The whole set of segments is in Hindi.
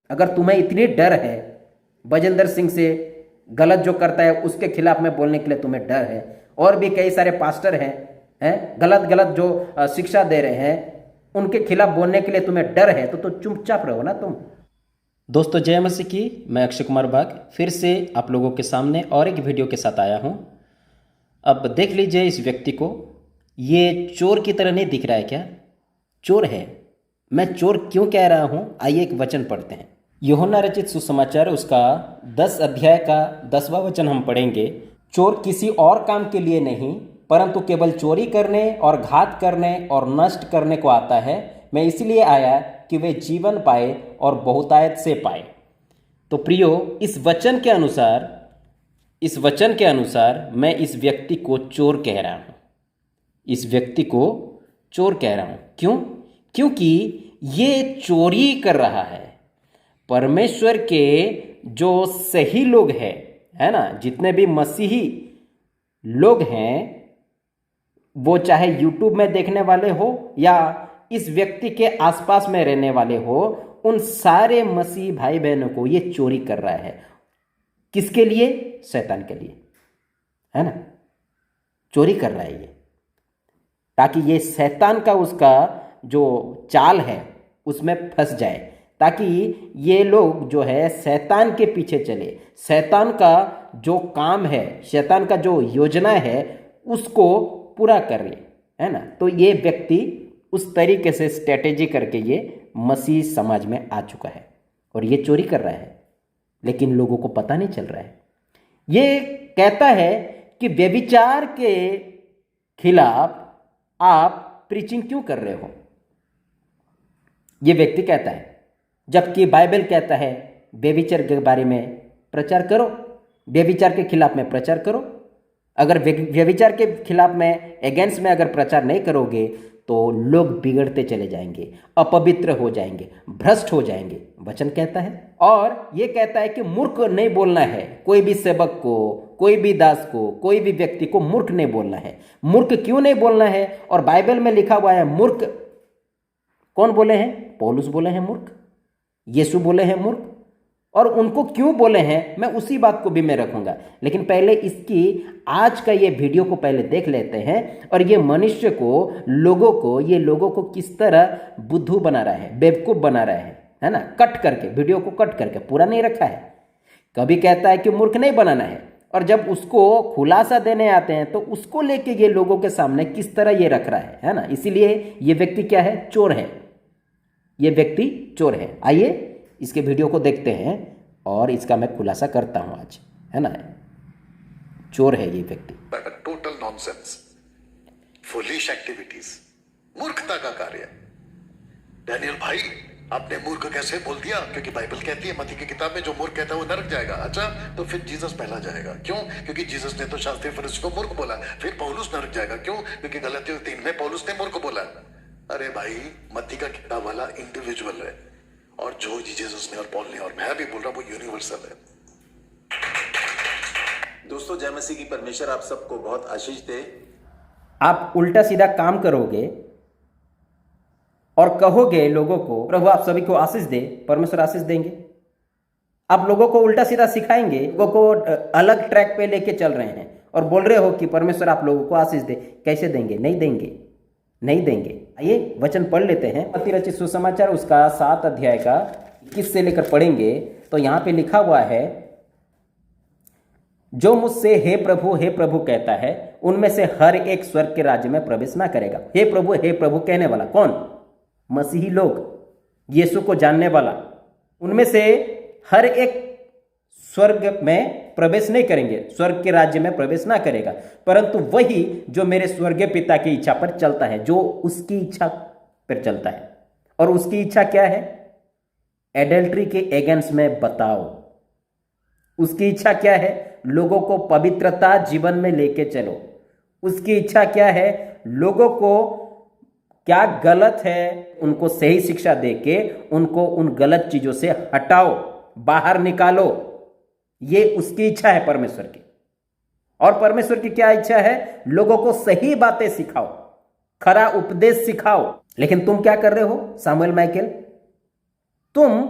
अगर तुम्हें इतनी डर है बजेंद्र सिंह से, गलत जो करता है उसके खिलाफ में बोलने के लिए तुम्हें डर है, और भी कई सारे पास्टर हैं गलत गलत जो शिक्षा दे रहे हैं उनके खिलाफ बोलने के लिए तुम्हें डर है, तो चुपचाप रहो ना तुम। दोस्तों जय मसीह की, मैं अक्षय कुमार बाग फिर से आप लोगों के सामने और एक वीडियो के साथ आया हूँ। अब देख लीजिए इस व्यक्ति को, ये चोर की तरह नहीं दिख रहा है क्या? चोर है। मैं चोर क्यों कह रहा हूँ, आइए एक वचन पढ़ते हैं। यूहन्ना रचित सुसमाचार उसका 10 अध्याय का 10वां वचन हम पढ़ेंगे। चोर किसी और काम के लिए नहीं परंतु केवल चोरी करने और घात करने और नष्ट करने को आता है। मैं इसलिए आया कि वे जीवन पाए और बहुतायत से पाए। तो प्रियो, इस वचन के अनुसार मैं इस व्यक्ति को चोर कह रहा हूँ। इस व्यक्ति को चोर कह रहा हूँ। क्यों? क्योंकि ये चोरी कर रहा है। परमेश्वर के जो सही लोग हैं, है ना, जितने भी मसीही लोग हैं, वो चाहे यूट्यूब में देखने वाले हो या इस व्यक्ति के आसपास में रहने वाले हो, उन सारे मसीही भाई बहनों को ये चोरी कर रहा है। किसके लिए? शैतान के लिए, है ना। चोरी कर रहा है ये, ताकि ये शैतान का उसका जो चाल है उसमें फंस जाए, ताकि ये लोग जो है शैतान के पीछे चले, शैतान का जो काम है, शैतान का जो योजना है उसको पूरा कर ले, है ना। तो ये व्यक्ति उस तरीके से स्ट्रेटेजी करके ये मसीह समाज में आ चुका है और ये चोरी कर रहा है, लेकिन लोगों को पता नहीं चल रहा है। ये कहता है कि व्यभिचार के खिलाफ आप प्रीचिंग क्यों कर रहे हो, ये व्यक्ति कहता है, जबकि बाइबल कहता है व्यभिचार के बारे में प्रचार करो, व्यभिचार के खिलाफ में प्रचार करो। अगर व्यभिचार के खिलाफ में अगेंस्ट में अगर प्रचार नहीं करोगे तो लोग बिगड़ते चले जाएंगे, अपवित्र हो जाएंगे, भ्रष्ट हो जाएंगे, वचन कहता है। और ये कहता है कि मूर्ख नहीं बोलना है, कोई भी सेवक को, कोई भी दास को, कोई भी व्यक्ति को मूर्ख नहीं बोलना है। मूर्ख क्यों नहीं बोलना है? और बाइबल में लिखा हुआ है मूर्ख कौन बोले हैं? पौलुस बोले हैं मूर्ख, यीशु बोले हैं मूर्ख। और उनको क्यों बोले हैं मैं उसी बात को भी मैं रखूंगा, लेकिन पहले इसकी आज का ये वीडियो को पहले देख लेते हैं। और ये मनुष्य को, लोगों को किस तरह बुद्धू बना रहा है, बेवकूफ बना रहा है ना। कट करके, वीडियो को कट करके, पूरा नहीं रखा है। कभी कहता है कि मूर्ख नहीं बनाना है, और जब उसको खुलासा देने आते हैं तो उसको लेके ये लोगों के सामने किस तरह ये रख रहा है ना। इसीलिए ये व्यक्ति क्या है? चोर है। ये व्यक्ति चोर है। आइए इसके वीडियो को देखते हैं और इसका मैं खुलासा करता हूं आज, है ना। चोर है ये व्यक्ति। टोटल नॉनसेंस, फुलिश एक्टिविटीज, मूर्खता का कार्य। डैनियल भाई, आपने मूर्ख कैसे बोल दिया? क्योंकि बाइबल कहती है, मत्ती की किताब में, जो मूर्ख कहता है वो नरक जाएगा। अच्छा, तो फिर जीसस पहला जाएगा। क्यों? क्योंकि जीसस ने तो शास्त्री फरीसी को मूर्ख बोला। फिर पौलुस नरक जाएगा। क्यों? क्योंकि गलतियों 3 में पौलुस ने मूर्ख बोला। अरे भाई, मत्ती का किताब वाला इंडिविजुअल है, और जो जीसस ने और पॉल ने और मैं भी बोल रहा हूं वो यूनिवर्सल है। दोस्तों जय मसीह की, परमेश्वर आप सबको बहुत आशीष दे। आप उल्टा सीधा काम करोगे और कहोगे लोगों को प्रभु आप सभी को आशीष दे, परमेश्वर आशीष देंगे। आप लोगों को उल्टा सीधा सिखाएंगे, लोगों को अलग ट्रैक पे लेके चल रहे हैं और बोल रहे हो कि परमेश्वर आप लोगों को आशीष दे। कैसे देंगे? नहीं देंगे, नहीं देंगे। आइए वचन पढ़ लेते हैं। मत्ती रचित सुसमाचार उसका 7 अध्याय का 21 से लेकर पढ़ेंगे तो यहाँ पे लिखा हुआ है, जो मुझसे हे प्रभु कहता है, उनमें से हर एक स्वर्ग के राज्य में प्रवेश ना करेगा। हे प्रभु कहने वाला कौन? मसीही लोग, यीशु को जानने वाला। उनमें से हर एक स्वर्ग में प्रवेश नहीं करेंगे, स्वर्ग के राज्य में प्रवेश ना करेगा, परंतु वही जो मेरे स्वर्गीय पिता की इच्छा पर चलता है, जो उसकी इच्छा पर चलता है। और उसकी इच्छा क्या है? एडल्ट्री के अगेंस्ट में बताओ। उसकी इच्छा क्या है? लोगों को पवित्रता जीवन में लेके चलो। उसकी इच्छा क्या है? लोगों को क्या गलत है उनको सही शिक्षा देके उनको उन गलत चीजों से हटाओ, बाहर निकालो। ये उसकी इच्छा है परमेश्वर की। और परमेश्वर की क्या इच्छा है? लोगों को सही बातें सिखाओ, खरा उपदेश सिखाओ। लेकिन तुम क्या कर रहे हो सामुएल माइकल? तुम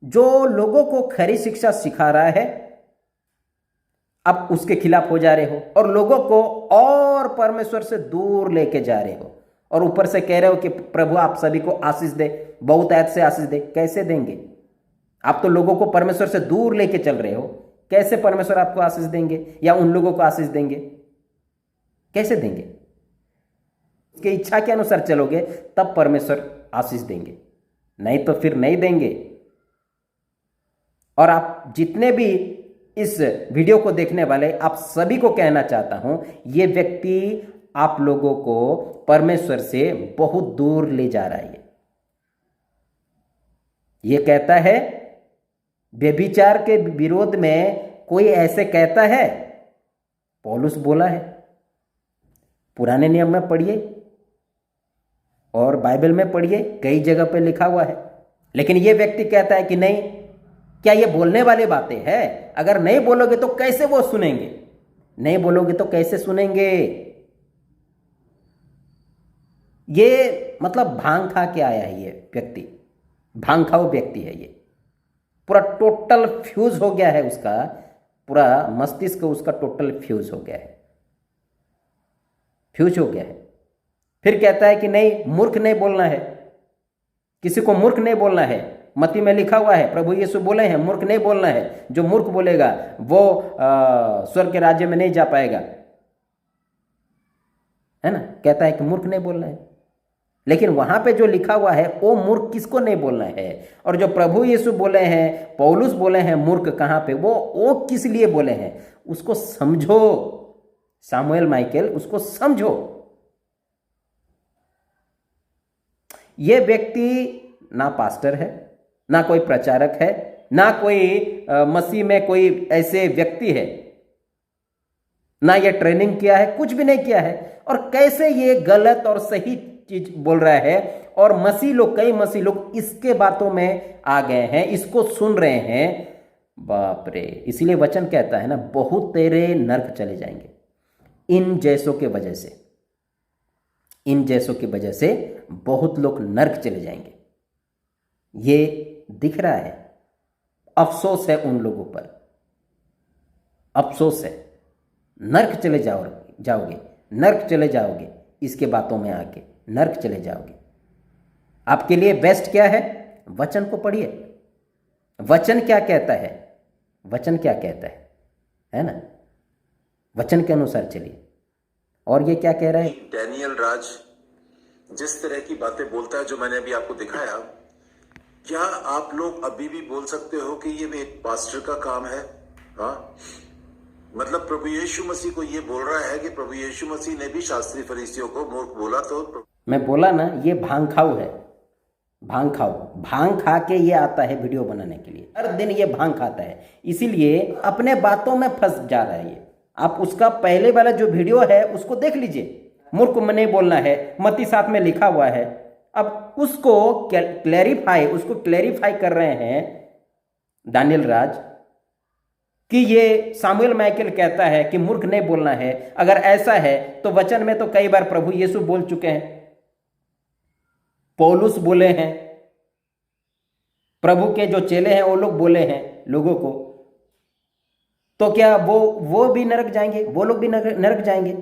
जो लोगों को खरी शिक्षा सिखा रहा है, अब उसके खिलाफ हो जा रहे हो और लोगों को और परमेश्वर से दूर लेके जा रहे हो और ऊपर से कह रहे हो कि प्रभु आप सभी को आशीष दे, बहुत ऐत से आशीष दे। कैसे देंगे? आप तो लोगों को परमेश्वर से दूर लेके चल रहे हो। कैसे परमेश्वर आपको आशीष देंगे या उन लोगों को आशीष देंगे? कैसे देंगे? उसकी इच्छा के अनुसार चलोगे तब परमेश्वर आशीष देंगे, नहीं तो फिर नहीं देंगे। और आप जितने भी इस वीडियो को देखने वाले, आप सभी को कहना चाहता हूं, ये व्यक्ति आप लोगों को परमेश्वर से बहुत दूर ले जा रहा है। ये कहता है व्यभिचार के विरोध में कोई ऐसे कहता है? पौलुस बोला है, पुराने नियम में पढ़िए और बाइबल में पढ़िए, कई जगह पे लिखा हुआ है। लेकिन ये व्यक्ति कहता है कि नहीं, क्या ये बोलने वाली बातें हैं? अगर नहीं बोलोगे तो कैसे वो सुनेंगे? नहीं बोलोगे तो कैसे सुनेंगे? ये मतलब भांग खा के आया है ये व्यक्ति, भांग खाओ व्यक्ति है ये। पूरा टोटल फ्यूज हो गया है उसका, पूरा मस्तिष्क उसका टोटल फ्यूज हो गया है, फ्यूज हो गया है। फिर कहता है कि नहीं, मूर्ख नहीं बोलना है, किसी को मूर्ख नहीं बोलना है। मत्ती में लिखा हुआ है, प्रभु यीशु बोले हैं मूर्ख नहीं बोलना है। जो मूर्ख बोलेगा वो स्वर्ग के राज्य में नहीं जा पाएगा, है ना। कहता है कि मूर्ख नहीं बोलना है, लेकिन वहां पे जो लिखा हुआ है वो मूर्ख किसको नहीं बोलना है। और जो प्रभु यीशु बोले हैं, पौलुस बोले हैं मूर्ख कहां पे, वो किस लिए बोले हैं उसको समझो। सामुएल माइकल, उसको समझो। ये व्यक्ति ना पास्टर है, ना कोई प्रचारक है, ना कोई मसीह में कोई ऐसे व्यक्ति है, ना ये ट्रेनिंग किया है, कुछ भी नहीं किया है। और कैसे ये गलत और सही चीज बोल रहा है और मसीह लोग, कई मसीह लोग इसके बातों में आ गए हैं, इसको सुन रहे हैं। बाप रे, इसीलिए वचन कहता है ना, बहुत तेरे नरक चले जाएंगे इन जैसों के वजह से। इन जैसों की वजह से बहुत लोग नरक चले जाएंगे, ये दिख रहा है। अफसोस है उन लोगों पर, अफसोस है। नरक चले जाओगे, नरक चले जाओगे, इसके बातों में आके नरक चले जाओगे। आपके लिए बेस्ट क्या है? वचन को पढ़िए। वचन क्या कहता है? वचन क्या कहता है ना। वचन के अनुसार चलिए। और ये क्या कह रहा है? डैनियल राज जिस तरह की बातें बोलता है, जो मैंने अभी आपको दिखाया, क्या आप लोग अभी भी बोल सकते हो कि ये एक पास्टर का काम है? हाँ, मतलब प्रभु यीशु मसीह को ये बोल रहा है कि प्रभु यीशु मसीह ने भी शास्त्री फरीसियों को मूर्ख बोला। तो मैं बोला ना, ये भांग खाऊ है, भांग खाऊ। भांग खा के ये आता है वीडियो बनाने के लिए, हर दिन ये भांग खाता है, इसीलिए अपने बातों में फंस जा रहा है ये। आप उसका पहले वाला जो वीडियो है उसको देख लीजिए, मूर्ख में नहीं बोलना है, मत्ती 7 में लिखा हुआ है। अब उसको क्लैरिफाई कर रहे हैं दानियल राज कि ये सामुएल माइकल कहता है कि मूर्ख नहीं बोलना है। अगर ऐसा है तो वचन में तो कई बार प्रभु यीशु बोल चुके हैं, पौलुस बोले हैं, प्रभु के जो चेले हैं वो लोग बोले हैं लोगों को। तो क्या वो भी नरक जाएंगे? वो लोग भी नरक जाएंगे?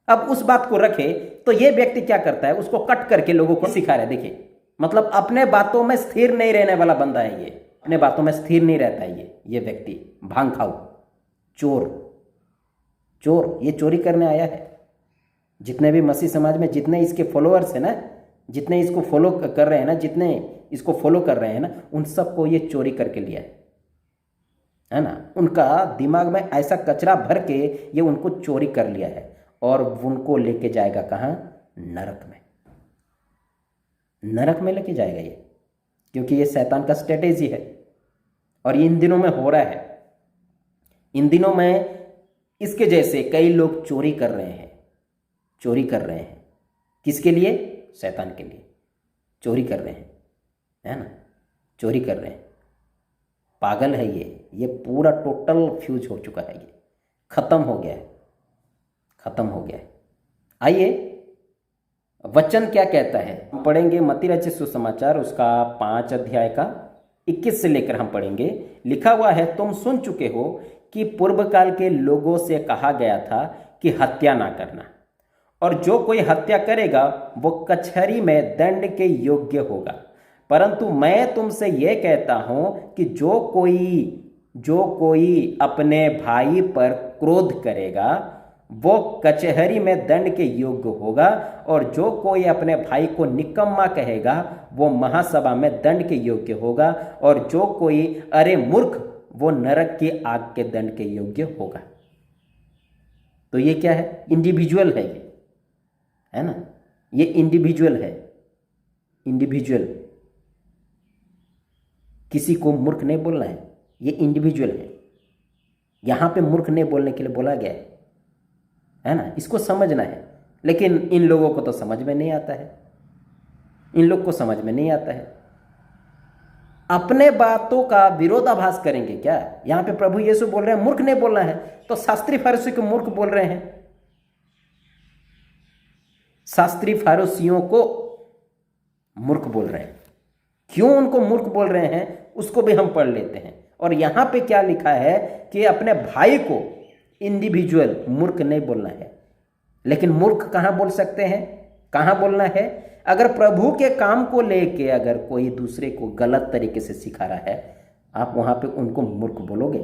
अब उस बात को रखे तो ये व्यक्ति क्या करता है, उसको कट करके लोगों को सिखा रहा है। देखिए, मतलब अपने बातों में स्थिर नहीं रहने वाला बंदा है ये, अपने बातों में स्थिर नहीं रहता है ये व्यक्ति। भांग खाऊ, चोर ये चोरी करने आया है। जितने भी मसीह समाज में जितने इसके फॉलोअर्स हैं ना, जितने इसको फॉलो कर रहे हैं ना, जितने इसको फॉलो कर रहे हैं ना, उन सबको ये चोरी करके लिया है ना। उनका दिमाग में ऐसा कचरा भर के ये उनको चोरी कर लिया है और उनको लेके जाएगा कहाँ? नरक में। नरक में लेके जाएगा ये, क्योंकि ये शैतान का स्ट्रेटेजी है और ये इन दिनों में हो रहा है। इन दिनों में इसके जैसे कई लोग चोरी कर रहे हैं, चोरी कर रहे हैं। किसके लिए? शैतान के लिए चोरी कर रहे हैं, है ना, चोरी कर रहे हैं। पागल है ये पूरा टोटल फ्यूज हो चुका है, ये खत्म हो गया है, खत्म हो गया है। आइए वचन क्या कहता है हम पढ़ेंगे। मत्ती रचित सुसमाचार उसका 5 अध्याय का 21 से लेकर हम पढ़ेंगे। लिखा हुआ है, तुम सुन चुके हो कि पूर्व काल के लोगों से कहा गया था कि हत्या ना करना, और जो कोई हत्या करेगा वो कचहरी में दंड के योग्य होगा। परंतु मैं तुमसे ये कहता हूं कि जो कोई अपने भाई पर क्रोध करेगा वो कचहरी में दंड के योग्य होगा, और जो कोई अपने भाई को निकम्मा कहेगा वो महासभा में दंड के योग्य होगा, और जो कोई अरे मूर्ख वो नरक की आग के दंड के योग्य होगा। तो ये क्या है? इंडिविजुअल है, ये है ना, ये इंडिविजुअल है। इंडिविजुअल, किसी को मूर्ख नहीं बोलना है, ये इंडिविजुअल है। यहां पे मूर्ख नहीं बोलने के लिए बोला गया है ना, इसको समझना है। लेकिन इन लोगों को तो समझ में नहीं आता है, इन लोग को समझ में नहीं आता है। अपने बातों का विरोधाभास करेंगे क्या? यहां पे प्रभु यीशु बोल रहे हैं मूर्ख नहीं बोलना है, तो शास्त्री फारूसी को मूर्ख बोल रहे हैं। शास्त्री फारूसियों को मूर्ख बोल रहे हैं। क्यों उनको मूर्ख बोल रहे हैं उसको भी हम पढ़ लेते हैं। और यहां पे क्या लिखा है कि अपने भाई को इंडिविजुअल मूर्ख नहीं बोलना है। लेकिन मूर्ख कहां बोल सकते हैं, कहां बोलना है? अगर प्रभु के काम को लेके अगर कोई दूसरे को गलत तरीके से सिखा रहा है, आप वहां पे उनको मूर्ख बोलोगे,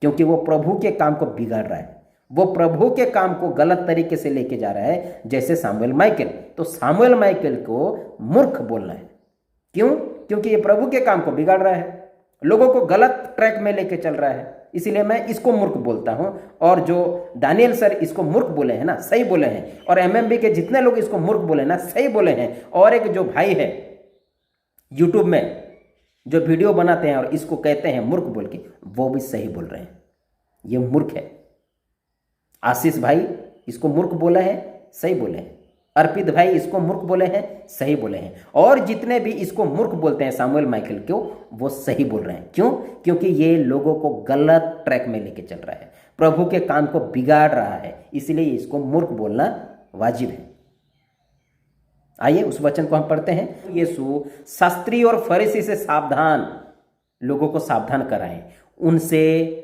क्योंकि वो प्रभु के काम को बिगाड़ रहा है, वो प्रभु के काम को गलत तरीके से लेके जा रहा है। जैसे सामुएल माइकल, तो सामुएल माइकल को मूर्ख बोलना है। क्यों? क्योंकि ये प्रभु के काम को बिगाड़ रहा है, लोगों को गलत ट्रैक में लेके चल रहा है, इसीलिए मैं इसको मूर्ख बोलता हूं। और जो दानियल सर इसको मूर्ख बोले हैं ना, सही बोले हैं। और एमएमबी के जितने लोग इसको मूर्ख बोले ना, सही बोले हैं। और एक जो भाई है यूट्यूब में जो वीडियो बनाते हैं और इसको कहते हैं मूर्ख बोल के, वो भी सही बोल रहे हैं, ये मूर्ख है। आशीष भाई इसको मूर्ख बोला है, सही बोले हैं। अर्पित भाई इसको मूर्ख बोले हैं, सही बोले हैं। और जितने भी इसको मूर्ख बोलते हैं सामुएल माइकल को, वो सही बोल रहे हैं। क्यों? क्योंकि ये लोगों को गलत ट्रैक में लेके चल रहा है, प्रभु के काम को बिगाड़ रहा है, इसलिए इसको मूर्ख बोलना वाजिब है। आइए उस वचन को हम पढ़ते हैं। यीशु शास्त्री और फरीसी से सावधान, लोगों को सावधान कराएं, उनसे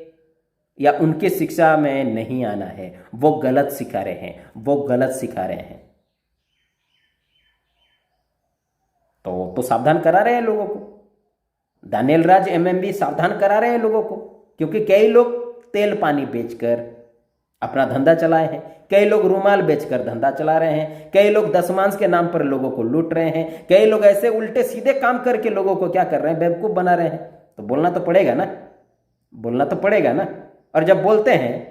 या उनके शिक्षा में नहीं आना है। वो गलत सिखा रहे हैं, वो गलत सिखा रहे हैं। तो सावधान करा रहे हैं लोगों को। दानियल राज एमएमबी सावधान करा रहे हैं लोगों को, क्योंकि कई लोग तेल पानी बेचकर अपना धंधा चलाए हैं, कई लोग रुमाल बेचकर धंधा चला रहे हैं, कई लोग दशमांश के नाम पर लोगों को लूट रहे हैं, कई लोग ऐसे उल्टे सीधे काम करके लोगों को क्या कर रहे हैं, बेवकूफ बना रहे हैं। तो बोलना तो पड़ेगा ना, बोलना तो पड़ेगा ना। और जब बोलते हैं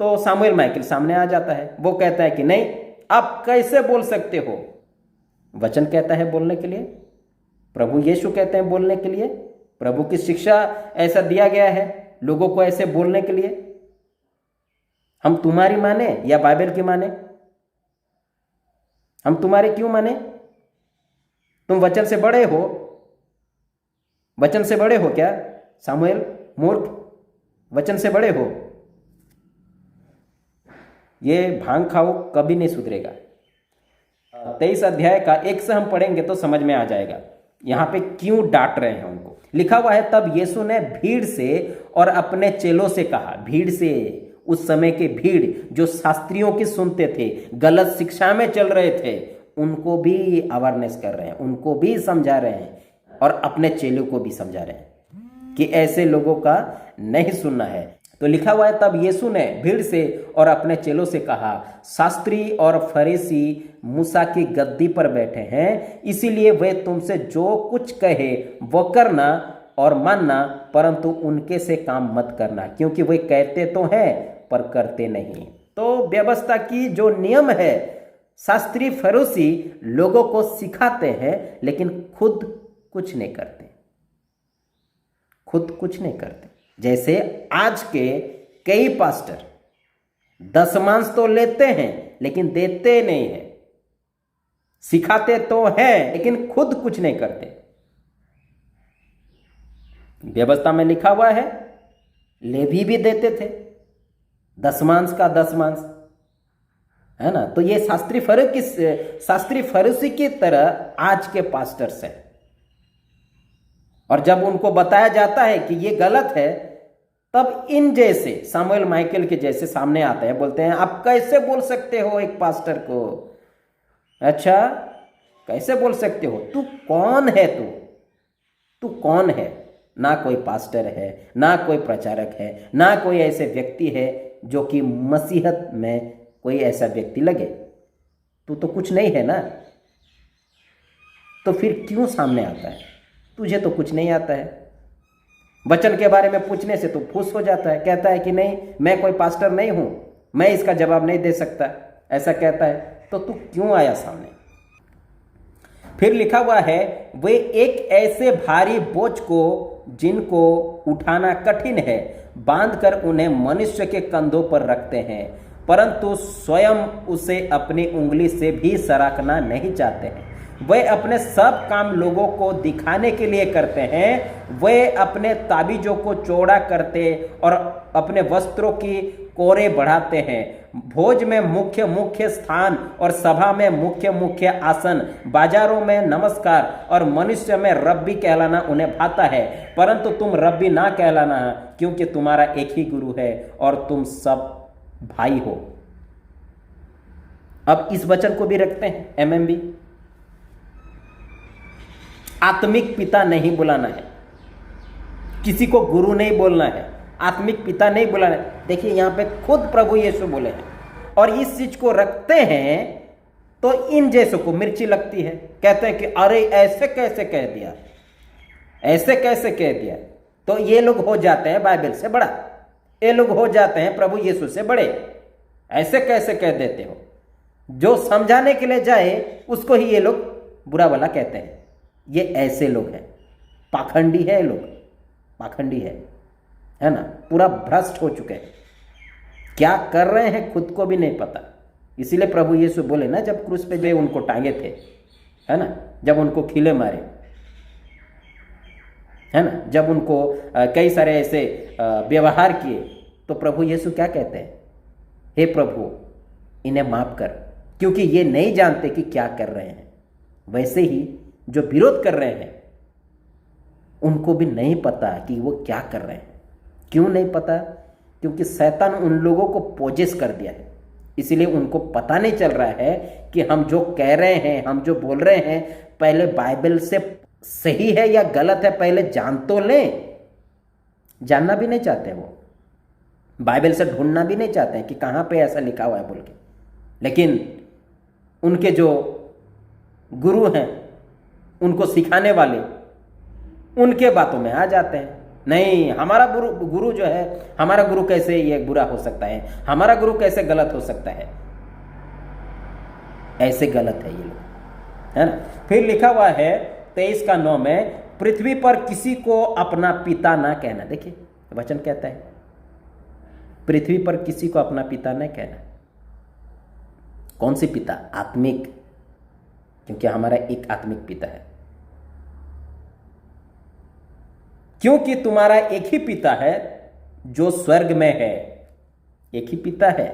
तो सामुएल माइकल सामने आ जाता है, वो कहता है कि नहीं, आप कैसे बोल सकते हो। वचन कहता है बोलने के लिए, प्रभु यीशु कहते हैं बोलने के लिए, प्रभु की शिक्षा ऐसा दिया गया है लोगों को ऐसे बोलने के लिए। हम तुम्हारी माने या बाइबल की माने? हम तुम्हारे क्यों माने? तुम वचन से बड़े हो, वचन से बड़े हो क्या सामुएल? मूर्ख, वचन से बड़े हो। ये भांग खाओ कभी नहीं सुधरेगा। 23 अध्याय का 1 से हम पढ़ेंगे तो समझ में आ जाएगा यहां पे क्यों डांट रहे हैं उनको। लिखा हुआ है, तब यीशु ने भीड़ से और अपने चेलों से कहा। भीड़ से, उस समय के भीड़ जो शास्त्रियों की सुनते थे, गलत शिक्षा में चल रहे थे, उनको भी अवेयरनेस कर रहे हैं, उनको भी समझा रहे हैं, और अपने चेलों को भी समझा रहे हैं कि ऐसे लोगों का नहीं सुनना है। तो लिखा हुआ है, तब यीशु ने भीड़ से और अपने चेलों से कहा, शास्त्री और फरीसी मूसा की गद्दी पर बैठे हैं, इसीलिए वे तुमसे जो कुछ कहे वो करना और मानना, परंतु उनके से काम मत करना, क्योंकि वे कहते तो हैं पर करते नहीं। तो व्यवस्था की जो नियम है, शास्त्री फरीसी लोगों को सिखाते हैं लेकिन खुद कुछ नहीं करते, खुद कुछ नहीं करते। जैसे आज के कई पास्टर दशमांश तो लेते हैं लेकिन देते नहीं है, सिखाते तो हैं लेकिन खुद कुछ नहीं करते। व्यवस्था में लिखा हुआ है लेवी भी देते थे दशमांश का दशमांश, है ना। तो ये शास्त्री फरीसी की तरह आज के पास्टर्स हैं। और जब उनको बताया जाता है कि ये गलत है, तब इन जैसे सामुएल माइकल के जैसे सामने आते हैं, बोलते हैं आप कैसे बोल सकते हो एक पास्टर को? अच्छा, कैसे बोल सकते हो? तू कौन है? तू कौन है? ना कोई पास्टर है, ना कोई प्रचारक है, ना कोई ऐसे व्यक्ति है जो कि मसीहत में कोई ऐसा व्यक्ति लगे। तू तो कुछ नहीं है ना, तो फिर क्यों सामने आता है? तुझे तो कुछ नहीं आता है। वचन के बारे में पूछने से तो फूस हो जाता है, कहता है कि नहीं, मैं कोई पास्टर नहीं हूं, मैं इसका जवाब नहीं दे सकता, ऐसा कहता है। तो तू क्यों आया सामने? फिर लिखा हुआ है, वे एक ऐसे भारी बोझ को जिनको उठाना कठिन है बांधकर उन्हें मनुष्य के कंधों पर रखते हैं, परंतु स्वयं उसे अपनी उंगली से भी सराकना नहीं चाहते हैं। वे अपने सब काम लोगों को दिखाने के लिए करते हैं। वे अपने ताबीजों को चौड़ा करते और अपने वस्त्रों की कोरे बढ़ाते हैं। भोज में मुख्य मुख्य स्थान और सभा में मुख्य मुख्य आसन, बाजारों में नमस्कार और मनुष्य में रब्बी कहलाना उन्हें भाता है, परंतु तुम रब्बी ना कहलाना, क्योंकि तुम्हारा एक ही गुरु है और तुम सब भाई हो। अब इस वचन को भी रखते हैं एमएमबी। आत्मिक पिता नहीं बुलाना है, किसी को गुरु नहीं बोलना है, आत्मिक पिता नहीं बुलाना है। देखिए यहां पे खुद प्रभु यीशु बोले हैं, और इस चीज को रखते हैं तो इन जैसों को मिर्ची लगती है। कहते हैं कि अरे ऐसे कैसे कह दिया, ऐसे कैसे कह दिया। तो ये लोग हो जाते हैं बाइबल से बड़ा, ये लोग हो जाते हैं प्रभु यीशु से बड़े। ऐसे कैसे कह देते हो? जो समझाने के लिए जाए उसको ही ये लोग बुरा भला कहते हैं। ये ऐसे लोग हैं, पाखंडी है लोग, पाखंडी है ना, पूरा भ्रष्ट हो चुके हैं। क्या कर रहे हैं खुद को भी नहीं पता। इसीलिए प्रभु यीशु बोले ना, जब क्रूस पे वे उनको टांगे थे, है ना, जब उनको खीले मारे, है ना, जब उनको कई सारे ऐसे व्यवहार किए, तो प्रभु यीशु क्या कहते हैं? हे प्रभु, इन्हें माफ कर, क्योंकि ये नहीं जानते कि क्या कर रहे हैं। वैसे ही जो विरोध कर रहे हैं उनको भी नहीं पता कि वो क्या कर रहे हैं। क्यों नहीं पता? क्योंकि शैतान उन लोगों को पोजेस कर दिया है। इसीलिए उनको पता नहीं चल रहा है कि हम जो कह रहे हैं, हम जो बोल रहे हैं, पहले बाइबल से सही है या गलत है, पहले जान तो लें। जानना भी नहीं चाहते वो, बाइबल से ढूंढना भी नहीं चाहते हैं कि कहाँ पे ऐसा लिखा हुआ है बोल के। लेकिन उनके जो गुरु हैं, उनको सिखाने वाले, उनके बातों में आ जाते हैं। नहीं, हमारा गुरु जो है, हमारा गुरु कैसे ये बुरा हो सकता है, हमारा गुरु कैसे गलत हो सकता है। ऐसे गलत है ये लोग, है ना। फिर लिखा हुआ है 23:9 में, पृथ्वी पर किसी को अपना पिता ना कहना। देखिए वचन कहता है पृथ्वी पर किसी को अपना पिता न कहना। कौन सी पिता? आत्मिक, क्योंकि हमारा एक आत्मिक पिता है। क्योंकि तुम्हारा एक ही पिता है जो स्वर्ग में है, एक ही पिता है।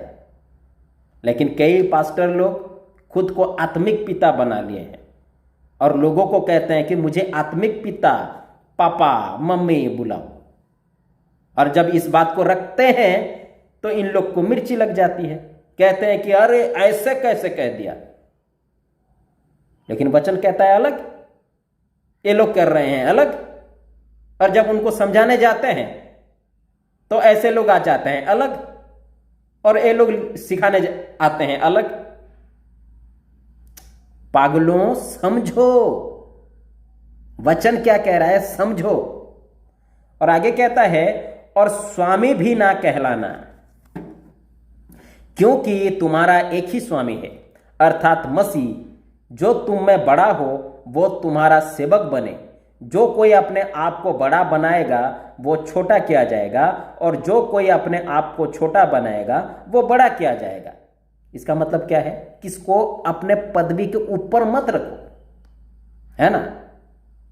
लेकिन कई पास्टर लोग खुद को आत्मिक पिता बना लिए हैं और लोगों को कहते हैं कि मुझे आत्मिक पिता, पापा, मम्मी बुलाओ। और जब इस बात को रखते हैं तो इन लोग को मिर्ची लग जाती है, कहते हैं कि अरे ऐसे कैसे कह दिया। लेकिन वचन कहता है अलग, ये लोग कर रहे हैं अलग। और जब उनको समझाने जाते हैं तो ऐसे लोग आ जाते हैं अलग, और ये लोग सिखाने आते हैं अलग। पागलों, समझो वचन क्या कह रहा है, समझो। और आगे कहता है, और स्वामी भी ना कहलाना, क्योंकि तुम्हारा एक ही स्वामी है, अर्थात मसीह। जो तुम में बड़ा हो वो तुम्हारा सेवक बने। जो कोई अपने आप को बड़ा बनाएगा वो छोटा किया जाएगा, और जो कोई अपने आप को छोटा बनाएगा वो बड़ा किया जाएगा। इसका मतलब क्या है? किसको अपने पदवी के ऊपर मत रखो, है ना।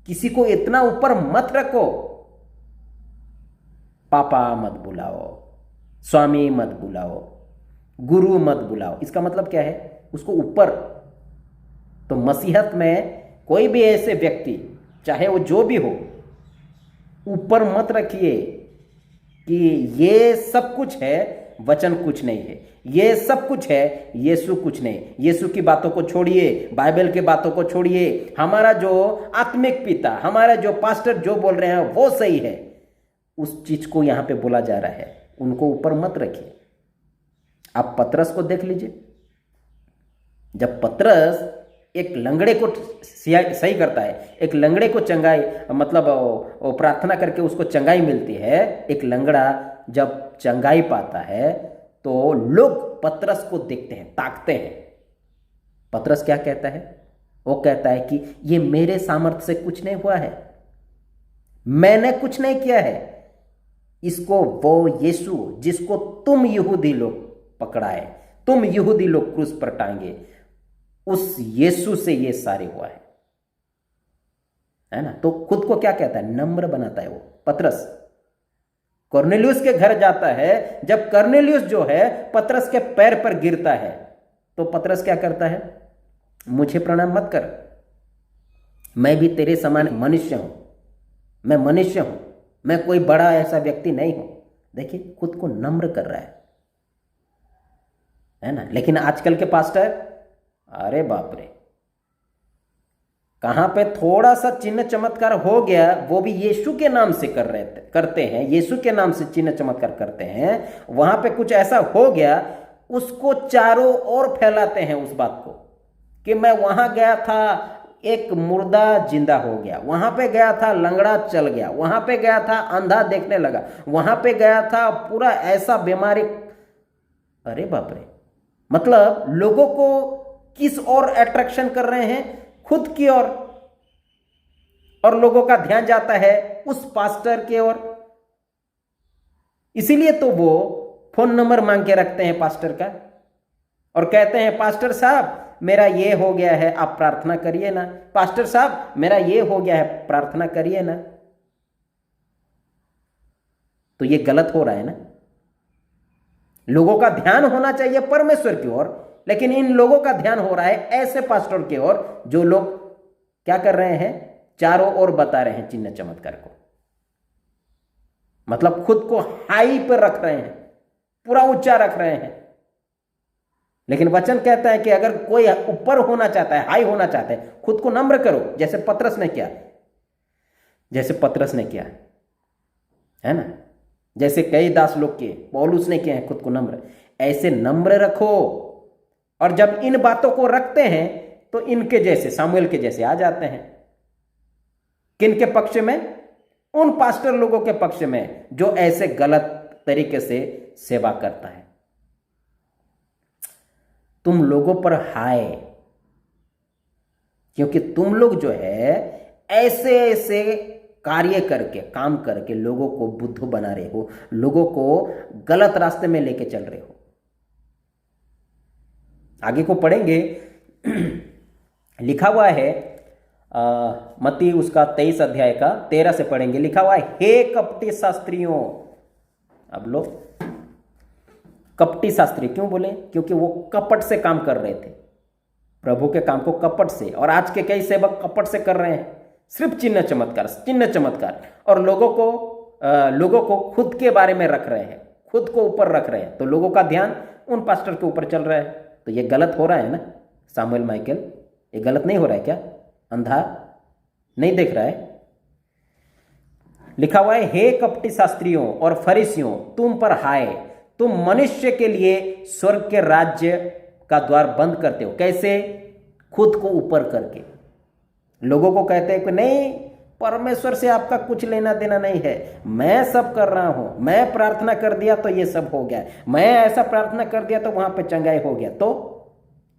किसी को इतना ऊपर मत रखो। पापा मत बुलाओ, स्वामी मत बुलाओ, गुरु मत बुलाओ। इसका मतलब क्या है? उसको ऊपर। तो मसीहत में कोई भी ऐसे व्यक्ति, चाहे वो जो भी हो, ऊपर मत रखिए कि ये सब कुछ है, वचन कुछ नहीं है, ये सब कुछ है, यीशु कुछ नहीं। यीशु की बातों को छोड़िए, बाइबल की बातों को छोड़िए, हमारा जो आत्मिक पिता, हमारा जो पास्टर जो बोल रहे हैं वो सही है, उस चीज को यहां पे बोला जा रहा है, उनको ऊपर मत रखिए। आप पतरस को देख लीजिए। जब पतरस एक लंगड़े को सही करता है, एक लंगड़े को चंगाई, मतलब प्रार्थना करके उसको चंगाई मिलती है, एक लंगड़ा जब चंगाई पाता है तो लोग पतरस को देखते हैं, ताकते हैं। पतरस क्या कहता है? वो कहता है कि ये मेरे सामर्थ्य से कुछ नहीं हुआ है, मैंने कुछ नहीं किया है, इसको वो यीशु जिसको तुम यहूदी लोग पकड़ाए, तुम यहूदी लोग क्रूस पर टांगे, उस यीशु से ये सारे हुआ है ना। तो खुद को क्या कहता है? नम्र बनाता है वो पतरस। कॉर्नेलियुस के घर जाता है, जब कॉर्नेलियुस जो है पतरस के पैर पर गिरता है तो पतरस क्या करता है? मुझे प्रणाम मत कर, मैं भी तेरे समान मनुष्य हूं, मैं मनुष्य हूं, मैं कोई बड़ा ऐसा व्यक्ति नहीं हूं। देखिए, खुद को नम्र कर रहा है ना। लेकिन आजकल के पास्टर, अरे बाप रे, कहां पे थोड़ा सा चिन्ह चमत्कार हो गया, वो भी यीशु के नाम से करते हैं, यीशु के नाम से चिन्ह चमत्कार करते हैं, वहां पे कुछ ऐसा हो गया, उसको चारों ओर फैलाते हैं उस बात को कि मैं वहां गया था, एक मुर्दा जिंदा हो गया, वहां पे गया था लंगड़ा चल गया, वहां पे गया था अंधा देखने लगा, वहां पे गया था पूरा ऐसा बीमारी। अरे बाप रे, मतलब लोगों को किस ओर अट्रैक्शन कर रहे हैं? खुद की ओर, और लोगों का ध्यान जाता है उस पास्टर की ओर। इसीलिए तो वो फोन नंबर मांग के रखते हैं पास्टर का, और कहते हैं पास्टर साहब मेरा ये हो गया है, आप प्रार्थना करिए ना, पास्टर साहब मेरा ये हो गया है, प्रार्थना करिए ना। तो ये गलत हो रहा है ना। लोगों का ध्यान होना चाहिए परमेश्वर की ओर, लेकिन इन लोगों का ध्यान हो रहा है ऐसे पास्टर की ओर जो लोग क्या कर रहे हैं? चारों ओर बता रहे हैं चिन्ह चमत्कार को, मतलब खुद को हाई पर रख रहे हैं, पूरा ऊंचा रख रहे हैं। लेकिन वचन कहता है कि अगर कोई ऊपर होना चाहता है, हाई होना चाहता है, खुद को नम्र करो, जैसे पतरस ने किया, जैसे पतरस ने किया है ना, जैसे कई दास लोग किए, पौलुस ने किए हैं खुद को नम्र। ऐसे नम्र रखो, और जब इन बातों को रखते हैं तो इनके जैसे, सामुएल के जैसे आ जाते हैं। किन के पक्ष में? उन पास्टर लोगों के पक्ष में जो ऐसे गलत तरीके से सेवा करता है। तुम लोगों पर हाय, क्योंकि तुम लोग जो है ऐसे ऐसे कार्य करके, काम करके लोगों को बुद्धू बना रहे हो, लोगों को गलत रास्ते में लेके चल रहे हो। आगे को पढ़ेंगे, लिखा हुआ है मत्ती उसका 23 अध्याय का 13 से पढ़ेंगे। लिखा हुआ है, हे कपटी शास्त्रियों। अब लोग कपटी शास्त्री क्यों बोले? क्योंकि वो कपट से काम कर रहे थे, प्रभु के काम को कपट से। और आज के कई सेवक कपट से कर रहे हैं, सिर्फ चिन्ह चमत्कार, और लोगों को खुद के बारे में रख रहे हैं, खुद को ऊपर रख रहे हैं, तो लोगों का ध्यान उन पास्टर के ऊपर चल रहा है। तो ये गलत हो रहा है ना सामुएल माइकल, ये गलत नहीं हो रहा है क्या? अंधा नहीं देख रहा है? लिखा हुआ है, हे कपटी शास्त्रियों और फरीसियों, तुम पर हाय, तुम मनुष्य के लिए स्वर्ग के राज्य का द्वार बंद करते हो। कैसे? खुद को ऊपर करके लोगों को कहते हैं कि नहीं, परमेश्वर से आपका कुछ लेना देना नहीं है, मैं सब कर रहा हूं, मैं प्रार्थना कर दिया तो ये सब हो गया, मैं ऐसा प्रार्थना कर दिया तो वहां पे चंगाई हो गया। तो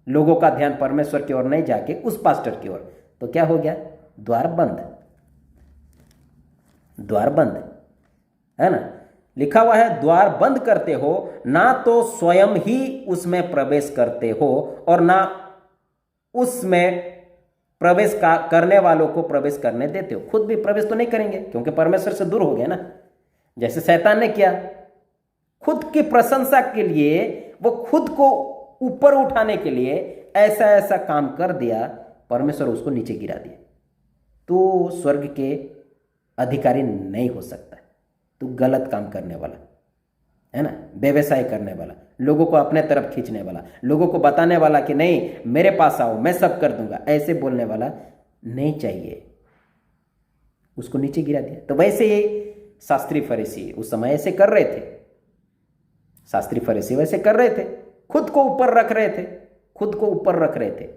लोगों का ध्यान परमेश्वर की ओर नहीं जाके उस पास्टर की ओर, तो क्या हो गया? द्वार बंद, द्वार बंद है ना। लिखा हुआ है, द्वार बंद करते हो, ना तो स्वयं ही उसमें प्रवेश करते हो और ना उसमें प्रवेश करने वालों को प्रवेश करने देते हो। खुद भी प्रवेश तो नहीं करेंगे क्योंकि परमेश्वर से दूर हो गया ना, जैसे शैतान ने किया। खुद की प्रशंसा के लिए वो खुद को ऊपर उठाने के लिए ऐसा ऐसा काम कर दिया, परमेश्वर उसको नीचे गिरा दिया। तो स्वर्ग के अधिकारी नहीं हो सकता। तो गलत काम करने वाला है ना, व्यवसाय करने वाला, लोगों को अपने तरफ खींचने वाला, लोगों को बताने वाला कि नहीं मेरे पास आओ मैं सब कर दूंगा, ऐसे बोलने वाला नहीं चाहिए, उसको नीचे गिरा दिया। तो वैसे ही शास्त्री फरीसी उस समय ऐसे कर रहे थे, शास्त्री फरीसी वैसे कर रहे थे, खुद को ऊपर रख रहे थे, खुद को ऊपर रख रहे थे,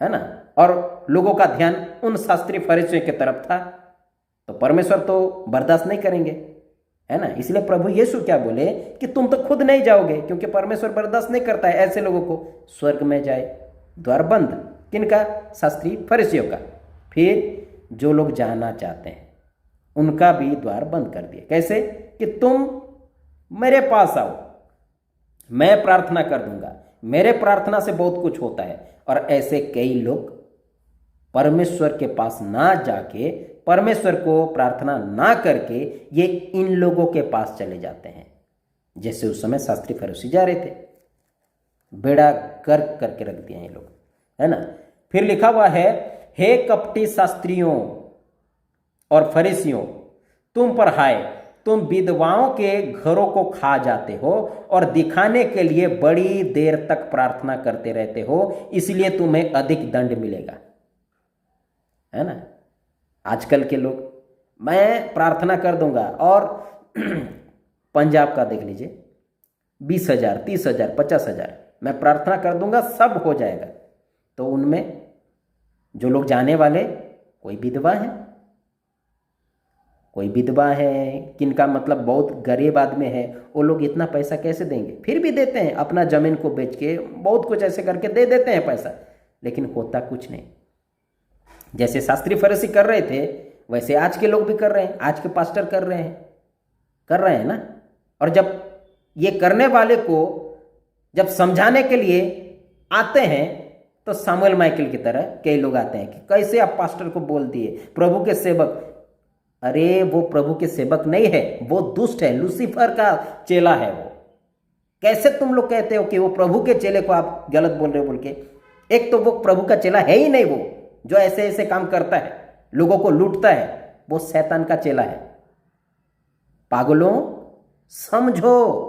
है ना, और लोगों का ध्यान उन शास्त्री फरीसियों की तरफ था। तो परमेश्वर तो बर्दाश्त नहीं करेंगे, है ना। इसलिए प्रभु यीशु क्या बोले कि तुम तो खुद नहीं जाओगे, क्योंकि परमेश्वर बर्दाश्त नहीं करता है ऐसे लोगों को स्वर्ग में जाए। द्वार बंद किनका? शास्त्री फरीसियों का। फिर जो लोग जाना चाहते हैं उनका भी द्वार बंद कर दिए। कैसे? कि तुम मेरे पास आओ, मैं प्रार्थना कर दूंगा, मेरे प्रार्थना से बहुत कुछ होता है। और ऐसे कई लोग परमेश्वर के पास ना जाके, परमेश्वर को प्रार्थना ना करके ये इन लोगों के पास चले जाते हैं, जैसे उस समय शास्त्री फरीसी जा रहे थे। बेड़ा गर्क करके रख दिया ये लोग, है ना। फिर लिखा हुआ है, हे कपटी शास्त्रियों और फरीसियों, तुम पर हाय, तुम विधवाओं के घरों को खा जाते हो और दिखाने के लिए बड़ी देर तक प्रार्थना करते रहते हो, इसलिए तुम्हें अधिक दंड मिलेगा, है ना। आजकल के लोग, मैं प्रार्थना कर दूंगा, और पंजाब का देख लीजिए, 20,000 30,000 50,000 मैं प्रार्थना कर दूंगा सब हो जाएगा। तो उनमें जो लोग जाने वाले कोई विधवा है, कोई विधवा है, किनका मतलब बहुत गरीब आदमी है, वो लोग इतना पैसा कैसे देंगे? फिर भी देते हैं, अपना जमीन को बेच के बहुत कुछ ऐसे करके दे देते हैं पैसा, लेकिन होता कुछ नहीं। जैसे शास्त्री फरीसी कर रहे थे वैसे आज के लोग भी कर रहे हैं, आज के पास्टर कर रहे हैं ना। और जब ये करने वाले को जब समझाने के लिए आते हैं तो सामुएल माइकल की तरह कई लोग आते हैं कि कैसे आप पास्टर को बोल दिए, प्रभु के सेवक। अरे वो प्रभु के सेवक नहीं है, वो दुष्ट है, लूसीफर का चेला है वो। कैसे तुम लोग कहते हो कि वो प्रभु के चेले को आप गलत बोल रहे हो बोल के? एक तो वो प्रभु का चेला है ही नहीं, वो जो ऐसे ऐसे काम करता है, लोगों को लूटता है, वो शैतान का चेला है। पागलों समझो।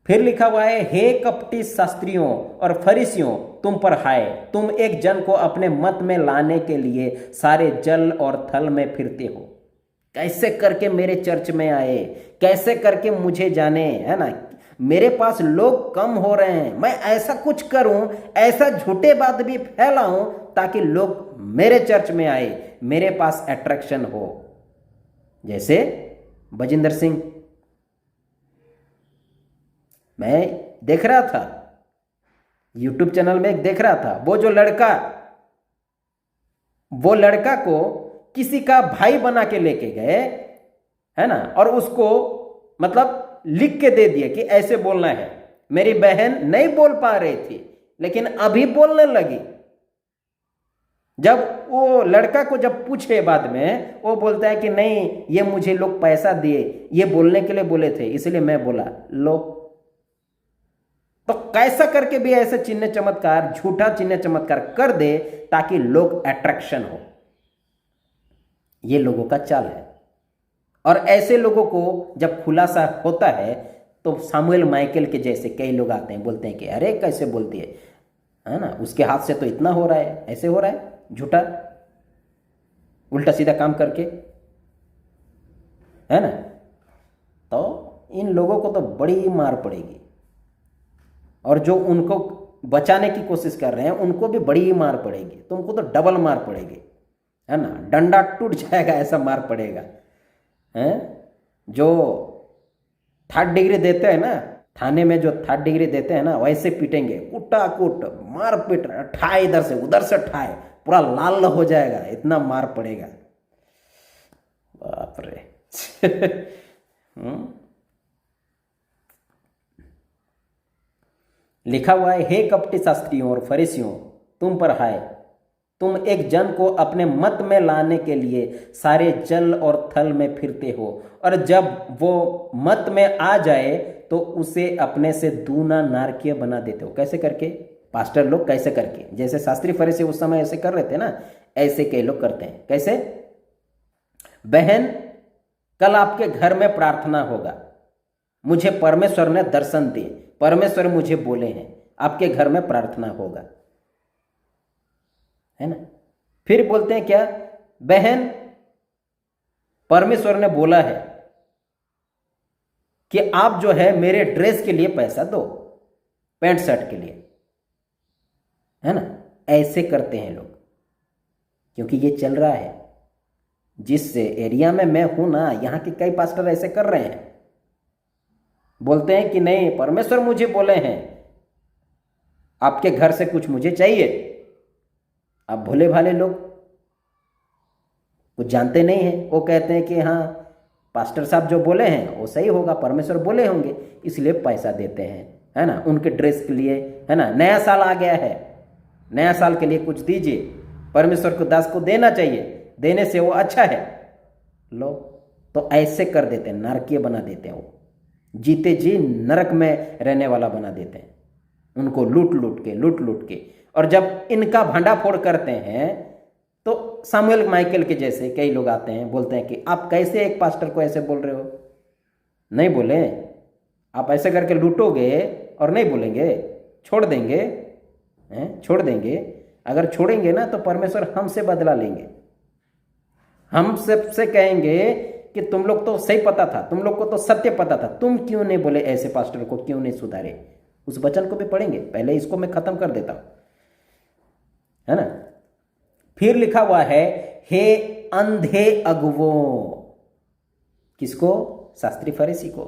फिर लिखा हुआ है, हे कपटी शास्त्रियों और फरीसियों, तुम पर हाय, तुम एक जन को अपने मत में लाने के लिए सारे जल और थल में फिरते हो। कैसे करके मेरे चर्च में आए, कैसे करके मुझे जाने, है ना। मेरे पास लोग कम हो रहे हैं, मैं ऐसा कुछ करूं, ऐसा झूठे बात भी फैलाऊं ताकि लोग मेरे चर्च में आए, मेरे पास अट्रैक्शन हो। जैसे बजिंदर सिंह, मैं देख रहा था YouTube चैनल में, एक देख रहा था, वो लड़का को किसी का भाई बना के लेके गए, है ना, और उसको मतलब लिख के दे दिए कि ऐसे बोलना है। मेरी बहन नहीं बोल पा रही थी लेकिन अभी बोलने लगी। जब वो लड़का को जब पूछे बाद में, वो बोलता है कि नहीं, ये मुझे लोग पैसा दिए, ये बोलने के लिए बोले थे, इसलिए मैं बोला। लो, तो कैसा करके भी ऐसे चिन्ह चमत्कार, झूठा चिन्ह चमत्कार कर दे ताकि लोग अट्रैक्शन हो। ये लोगों का चाल है। और ऐसे लोगों को जब खुलासा होता है तो सामुएल माइकल के जैसे कई लोग आते हैं, बोलते हैं कि अरे कैसे बोलती है ना, उसके हाथ से तो इतना हो रहा है, ऐसे हो रहा है, झूठा उल्टा सीधा काम करके, है ना। तो इन लोगों को तो बड़ी मार पड़ेगी, और जो उनको बचाने की कोशिश कर रहे हैं उनको भी बड़ी मार पड़ेगी। तुमको तो डबल मार पड़ेगी, है ना, डंडा टूट जाएगा ऐसा मार पड़ेगा। हैं जो 3rd डिग्री देते हैं ना, थाने में जो 3rd डिग्री देते हैं ना, वैसे पीटेंगे, कुटा कुट मार पीट, ठाए इधर से उधर से ठाए, पूरा लाल हो जाएगा, इतना मार पड़ेगा, बाप रे। लिखा हुआ है, हे कपटी शास्त्रियों और फरीसियों, तुम पर हाय, तुम एक जन को अपने मत में लाने के लिए सारे जल और थल में फिरते हो, और जब वो मत में आ जाए तो उसे अपने से दूना नारकीय बना देते हो। कैसे करके? पास्टर लोग कैसे करके? जैसे शास्त्री फरीसी उस समय ऐसे कर रहे थे ना, ऐसे कई लोग करते हैं। कैसे? बहन, कल आपके घर में प्रार्थना होगा, मुझे परमेश्वर ने दर्शन दिए, परमेश्वर मुझे बोले हैं आपके घर में प्रार्थना होगा, है ना। फिर बोलते हैं क्या? बहन, परमेश्वर ने बोला है कि आप जो है मेरे ड्रेस के लिए पैसा दो, पैंट शर्ट के लिए, है ना। ऐसे करते हैं लोग, क्योंकि ये चल रहा है। जिस एरिया में मैं हूं ना, यहां के कई पास्टर ऐसे कर रहे हैं। बोलते हैं कि नहीं, परमेश्वर मुझे बोले हैं आपके घर से कुछ मुझे चाहिए। अब भोले भाले लोग कुछ जानते नहीं हैं, वो कहते हैं कि हाँ पास्टर साहब जो बोले हैं वो सही होगा, परमेश्वर बोले होंगे, इसलिए पैसा देते हैं, है ना, उनके ड्रेस के लिए, है ना। नया साल आ गया है, नया साल के लिए कुछ दीजिए, परमेश्वर को दास को देना चाहिए, देने से वो अच्छा है। लो, तो ऐसे कर देते हैं, नरकीय बना देते हैं, वो जीते जी नरक में रहने वाला बना देते हैं उनको, लूट लूट के। और जब इनका भंडाफोड़ करते हैं तो सामुएल माइकल के जैसे कई लोग आते हैं, बोलते हैं कि आप कैसे एक पास्टर को ऐसे बोल रहे हो। नहीं बोले, आप ऐसे करके लूटोगे और नहीं बोलेंगे, छोड़ देंगे, छोड़ देंगे। अगर छोड़ेंगे ना तो परमेश्वर हमसे बदला लेंगे, हम सबसे कहेंगे कि तुम लोग तो सही पता था, तुम लोग को तो सत्य पता था, तुम क्यों नहीं बोले, ऐसे पास्टर को क्यों नहीं सुधारे। उस वचन को भी पढ़ेंगे, पहले इसको मैं खत्म कर देता हूं, है ना। फिर लिखा हुआ है, हे अंधे अगुवो। किसको? शास्त्री फरीसी को।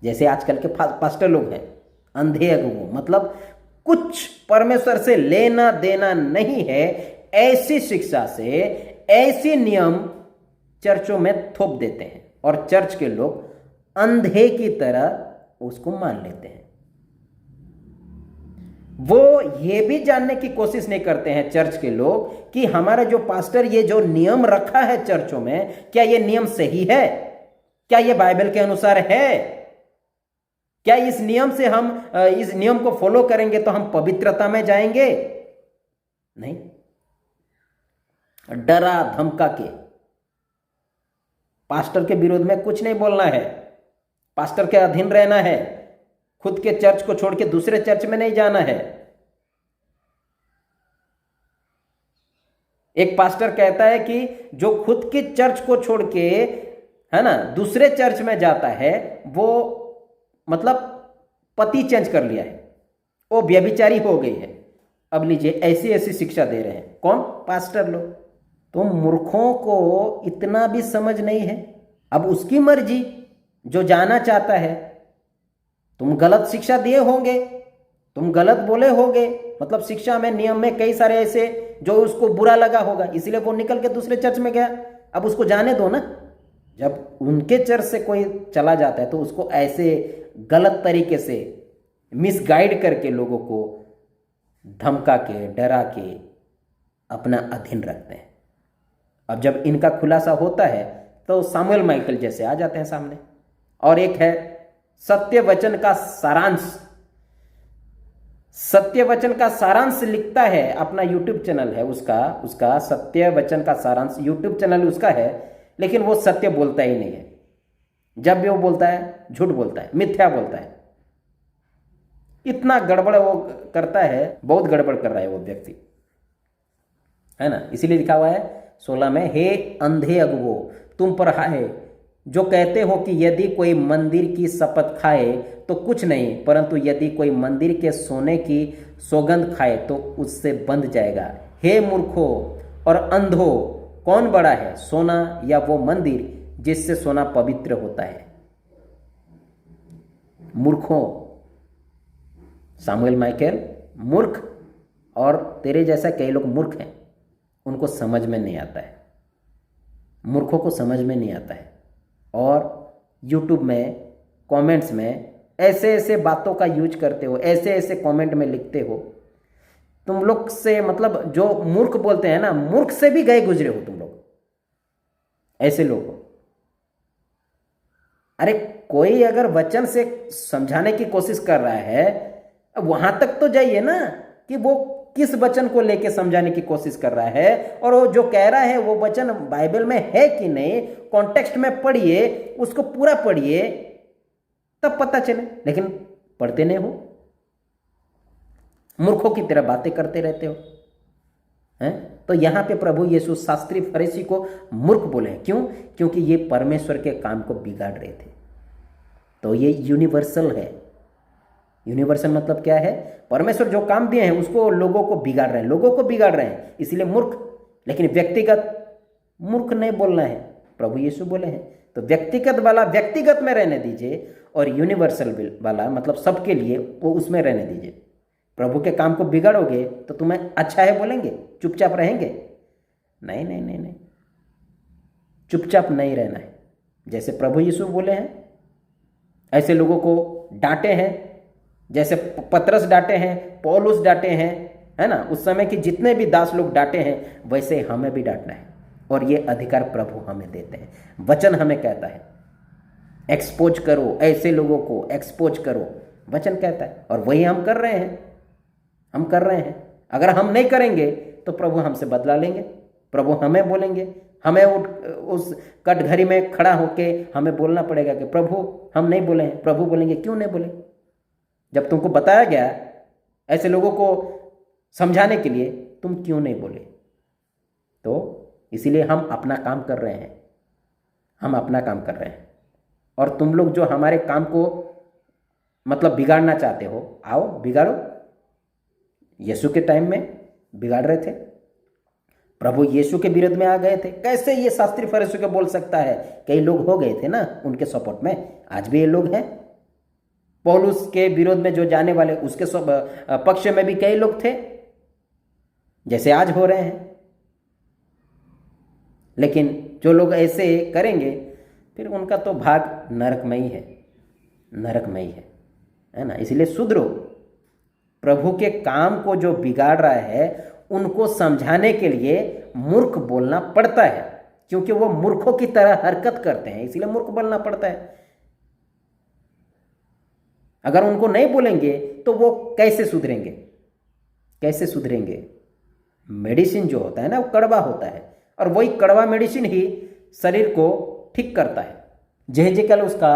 जैसे आजकल के पास्टर लोग हैं, अंधे अगुवो, मतलब कुछ परमेश्वर से लेना देना नहीं है, ऐसी शिक्षा से, ऐसी नियम चर्चों में थोप देते हैं और चर्च के लोग अंधे की तरह उसको मान लेते हैं। वो ये भी जानने की कोशिश नहीं करते हैं चर्च के लोग कि हमारा जो पास्टर ये जो नियम रखा है चर्चों में, क्या ये नियम सही है, क्या ये बाइबल के अनुसार है, क्या इस नियम से हम इस नियम को फॉलो करेंगे तो हम पवित्रता में जाएंगे। नहीं, डरा धमका के पास्टर के विरोध में कुछ नहीं बोलना है, पास्टर के अधीन रहना है, खुद के चर्च को छोड़ के दूसरे चर्च में नहीं जाना है। एक पास्टर कहता है कि जो खुद के चर्च को छोड़ के, है ना, दूसरे चर्च में जाता है, वो मतलब पति चेंज कर लिया है, वो व्यभिचारी हो गई है। अब लीजिए, ऐसी ऐसी शिक्षा दे रहे हैं कौन? पास्टर लोग। तो मूर्खों को इतना भी समझ नहीं है। अब उसकी मर्जी, जो जाना चाहता है। तुम गलत शिक्षा दिए होंगे, तुम गलत बोले होगे, मतलब शिक्षा में, नियम में कई सारे ऐसे जो उसको बुरा लगा होगा, इसलिए वो निकल के दूसरे चर्च में गया। अब उसको जाने दो ना। जब उनके चर्च से कोई चला जाता है तो उसको ऐसे गलत तरीके से मिसगाइड करके लोगों को धमका के, डरा के अपना अधीन रखते हैं। अब जब इनका खुलासा होता है तो सामुएल माइकल जैसे आ जाते हैं सामने। और एक है सत्य वचन का सारांश। सत्य वचन का सारांश लिखता है, अपना यूट्यूब चैनल है उसका सत्य वचन का सारांश यूट्यूब चैनल उसका है, लेकिन वो सत्य बोलता ही नहीं है। जब भी वो बोलता है झूठ बोलता है, मिथ्या बोलता है। इतना गड़बड़ वो करता है, बहुत गड़बड़ कर रहा है वो व्यक्ति, है ना। इसीलिए लिखा हुआ है 16 में, हे अंधे अगुवो, तुम पर हाय जो कहते हो कि यदि कोई मंदिर की शपथ खाए तो कुछ नहीं, परंतु यदि कोई मंदिर के सोने की सौगंध खाए तो उससे बंध जाएगा। हे मूर्खो और अंधो, कौन बड़ा है, सोना या वो मंदिर जिससे सोना पवित्र होता है? मूर्खों, सामुएल माइकल मूर्ख, और तेरे जैसा कई लोग मूर्ख हैं, उनको समझ में नहीं आता है, मूर्खों को समझ में नहीं आता है। और यूट्यूब में कमेंट्स में ऐसे ऐसे बातों का यूज करते हो, ऐसे ऐसे कमेंट में लिखते हो। तुम लोग से, मतलब जो मूर्ख बोलते हैं ना, मूर्ख से भी गए गुजरे हो तुम लोग, ऐसे लोग हो। अरे कोई अगर वचन से समझाने की कोशिश कर रहा है, वहां तक तो जाइए ना कि वो किस वचन को लेके समझाने की कोशिश कर रहा है, और वो जो कह रहा है वो वचन बाइबल में है कि नहीं, कॉन्टेक्स्ट में पढ़िए, उसको पूरा पढ़िए, तब पता चले। लेकिन पढ़ते नहीं हो, मूर्खों की तरह बातें करते रहते हो हैं। तो यहां पे प्रभु यीशु शास्त्री फरीसी को मूर्ख बोले। क्यों? क्योंकि ये परमेश्वर के काम को बिगाड़ रहे थे। तो ये यूनिवर्सल है। यूनिवर्सल मतलब क्या है? परमेश्वर जो काम दिए हैं उसको लोगों को बिगाड़ रहे हैं, लोगों को बिगाड़ रहे हैं, इसलिए मूर्ख। लेकिन व्यक्तिगत मूर्ख नहीं बोलना है, प्रभु यीशु बोले हैं। तो व्यक्तिगत वाला व्यक्तिगत में रहने दीजिए, और यूनिवर्सल वाला मतलब सबके लिए, वो उसमें रहने दीजिए। प्रभु के काम को बिगाड़ोगे तो तुम्हें अच्छा है बोलेंगे, चुपचाप रहेंगे? नहीं नहीं नहीं नहीं, चुपचाप नहीं रहना है। जैसे प्रभु यीशु बोले हैं ऐसे लोगों को डांटे हैं, जैसे पतरस डांटे हैं, पौलुस डांटे हैं, है ना, उस समय के जितने भी दास लोग डांटे हैं, वैसे हमें भी डांटना है। और ये अधिकार प्रभु हमें देते हैं। वचन हमें कहता है एक्सपोज करो, ऐसे लोगों को एक्सपोज करो, वचन कहता है। और वही हम कर रहे हैं, हम कर रहे हैं। अगर हम नहीं करेंगे तो प्रभु हमसे बदला लेंगे, प्रभु हमें बोलेंगे, हमें उस कटघरी में खड़ा होके हमें बोलना पड़ेगा कि प्रभु हम नहीं बोले हैं। प्रभु बोलेंगे क्यों नहीं बोले? जब तुमको बताया गया ऐसे लोगों को समझाने के लिए, तुम क्यों नहीं बोले? तो इसीलिए हम अपना काम कर रहे हैं, हम अपना काम कर रहे हैं। और तुम लोग जो हमारे काम को मतलब बिगाड़ना चाहते हो, आओ बिगाड़ो। यीशु के टाइम में बिगाड़ रहे थे, प्रभु यीशु के विरोध में आ गए थे। कैसे ये शास्त्री फरीसी को बोल सकता है? कई लोग हो गए थे ना उनके सपोर्ट में, आज भी ये लोग हैं। पौलुस के विरोध में जो जाने वाले, उसके पक्ष में भी कई लोग थे, जैसे आज हो रहे हैं। लेकिन जो लोग ऐसे करेंगे फिर उनका तो भाग नरकमयी है, नरकमयी है ना। इसलिए सुधरो। प्रभु के काम को जो बिगाड़ रहा है उनको समझाने के लिए मूर्ख बोलना पड़ता है, क्योंकि वो मूर्खों की तरह हरकत करते हैं, इसलिए मूर्ख बोलना पड़ता है। अगर उनको नहीं बोलेंगे तो वो कैसे सुधरेंगे? कैसे सुधरेंगे? मेडिसिन जो होता है ना वो कड़वा होता है, और वही कड़वा मेडिसिन ही शरीर को ठीक करता है। यहेजकेल उसका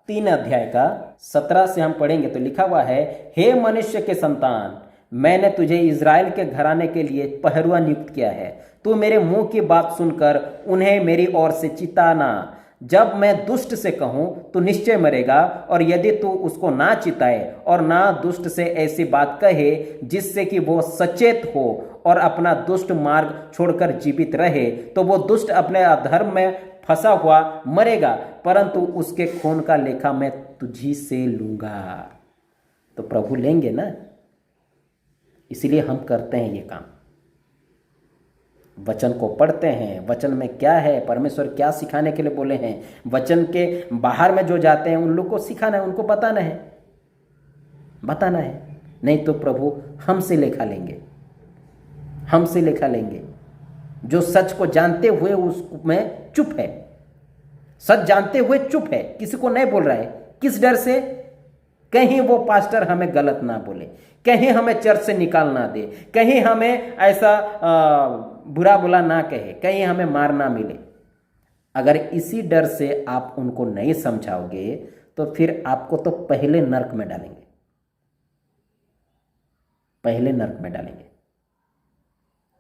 3 अध्याय का 17 से हम पढ़ेंगे तो लिखा हुआ है, हे मनुष्य के संतान, मैंने तुझे इज़राइल के घराने के लिए पहरुआ नियुक्त किया है। तू मेरे मुंह की बात सुनकर उन्हें मेरी ओर से चिताना। जब मैं दुष्ट से कहूं तू निश्चय मरेगा, और यदि तू उसको ना चिताए और ना दुष्ट से ऐसी बात कहे जिससे कि वो सचेत हो और अपना दुष्ट मार्ग छोड़कर जीवित रहे, तो वो दुष्ट अपने अधर्म में फंसा हुआ मरेगा, परंतु उसके खून का लेखा मैं तुझी से लूंगा। तो प्रभु लेंगे ना, इसलिए हम करते हैं ये काम। वचन को पढ़ते हैं, वचन में क्या है, परमेश्वर क्या सिखाने के लिए बोले हैं, वचन के बाहर में जो जाते हैं उन लोग को सिखाना है, उनको बताना है, बताना है। नहीं तो प्रभु हमसे लेखा लेंगे, हमसे लेखा लेंगे। जो सच को जानते हुए उसमें चुप है, सच जानते हुए चुप है, किसी को नहीं बोल रहा है। किस डर से? कहीं वो पास्टर हमें गलत ना बोले, कहीं हमें चर्च से निकाल ना दे, कहीं हमें ऐसा बुरा बुला ना कहे, कहीं हमें मार ना मिले। अगर इसी डर से आप उनको नहीं समझाओगे तो फिर आपको तो पहले नरक में डालेंगे, पहले नरक में डालेंगे।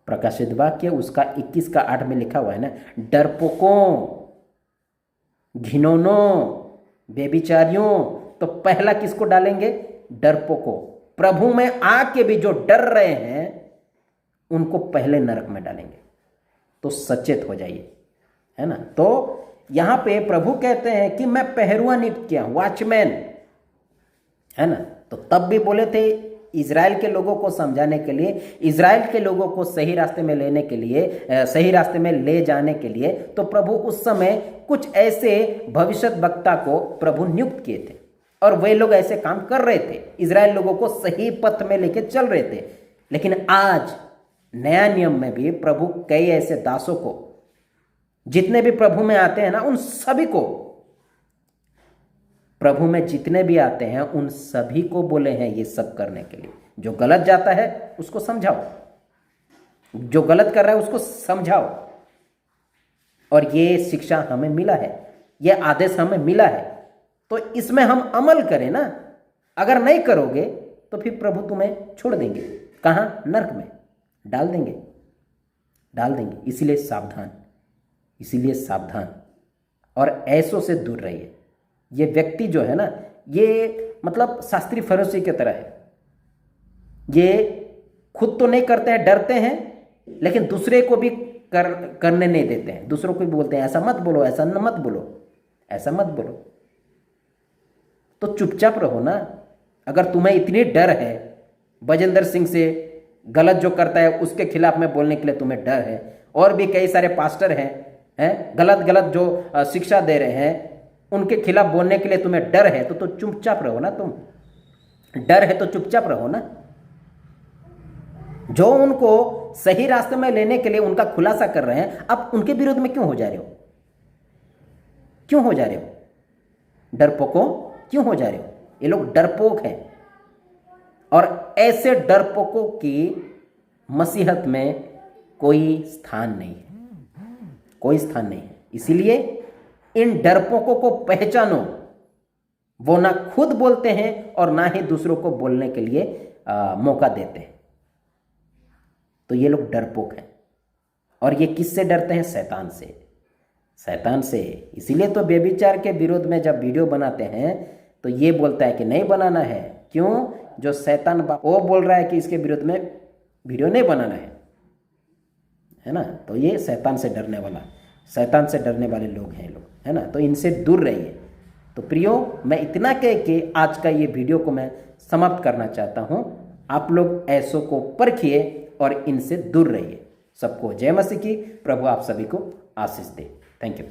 प्रकाशित वाक्य उसका 21 का 8 में लिखा हुआ है ना, डरपोकों, घिनौनों, बेबिचारियों। तो पहला किसको डालेंगे? डरपोकों। प्रभु में आके भी जो डर रहे हैं उनको पहले नरक में डालेंगे। तो सचेत हो जाइए, है ना। तो यहां पे प्रभु कहते हैं कि मैं पहरुआ नियुक्त किया, वॉचमैन, है ना। तो तब भी बोले थे इज़राइल के लोगों को समझाने के लिए, इज़राइल के लोगों को सही रास्ते में लेने के लिए, सही रास्ते में ले जाने के लिए। तो प्रभु उस समय कुछ ऐसे भविष्यद्वक्ता को प्रभु नियुक्त किए थे, और वे लोग ऐसे काम कर रहे थे, इज़राइल लोगों को सही पथ में लेके चल रहे थे। लेकिन आज नया नियम में भी प्रभु कई ऐसे दासों को, जितने भी प्रभु में आते हैं ना, उन सभी को प्रभु में जितने भी आते हैं उन सभी को बोले हैं ये सब करने के लिए। जो गलत जाता है उसको समझाओ, जो गलत कर रहा है उसको समझाओ। और ये शिक्षा हमें मिला है, ये आदेश हमें मिला है, तो इसमें हम अमल करें ना। अगर नहीं करोगे तो फिर प्रभु तुम्हें छोड़ देंगे, कहाँ? नरक में डाल देंगे। इसीलिए सावधान, इसीलिए सावधान। और ऐसों से दूर रहिए। ये व्यक्ति जो है ना, ये मतलब शास्त्री फरीसी की तरह है। ये खुद तो नहीं करते हैं, डरते हैं, लेकिन दूसरे को भी करने नहीं देते हैं। दूसरों को भी बोलते हैं ऐसा मत बोलो, ऐसा मत बोलो, ऐसा मत बोलो। तो चुपचाप रहो ना। अगर तुम्हें इतनी डर है बजेंद्र सिंह से, गलत जो करता है उसके खिलाफ में बोलने के लिए तुम्हें डर है, और भी कई सारे पास्टर हैं गलत जो शिक्षा दे रहे हैं उनके खिलाफ बोलने के लिए तुम्हें डर है, तो चुपचाप रहो ना। तुम डर है तो चुपचाप रहो ना। जो उनको सही रास्ते में लेने के लिए उनका खुलासा कर रहे हैं, अब उनके विरोध में क्यों हो जा रहे हो? क्यों हो जा रहे हो? डरपोकों क्यों हो जा रहे हो? ये लोग डरपोक हैं, और ऐसे डरपोकों की मसीहत में कोई स्थान नहीं है, कोई स्थान नहीं है। इसीलिए इन डरपोकों को पहचानो। वो ना खुद बोलते हैं और ना ही दूसरों को बोलने के लिए मौका देते हैं। तो ये लोग डरपोक हैं। और ये किससे डरते हैं? शैतान से, शैतान से। इसीलिए तो व्यभिचार के विरोध में जब वीडियो बनाते हैं तो ये बोलता है कि नहीं बनाना है। क्यों? जो शैतान वो बोल रहा है कि इसके विरोध में वीडियो नहीं बनाना है ना। तो ये शैतान से डरने वाले लोग हैं लोग, है ना। तो इनसे दूर रहिए। तो प्रियो, मैं इतना कह के आज का ये वीडियो को मैं समाप्त करना चाहता हूँ। आप लोग ऐसों को परखिए और इनसे दूर रहिए। सबको जय मसीह की। प्रभु आप सभी को आशीष दे। Thank you.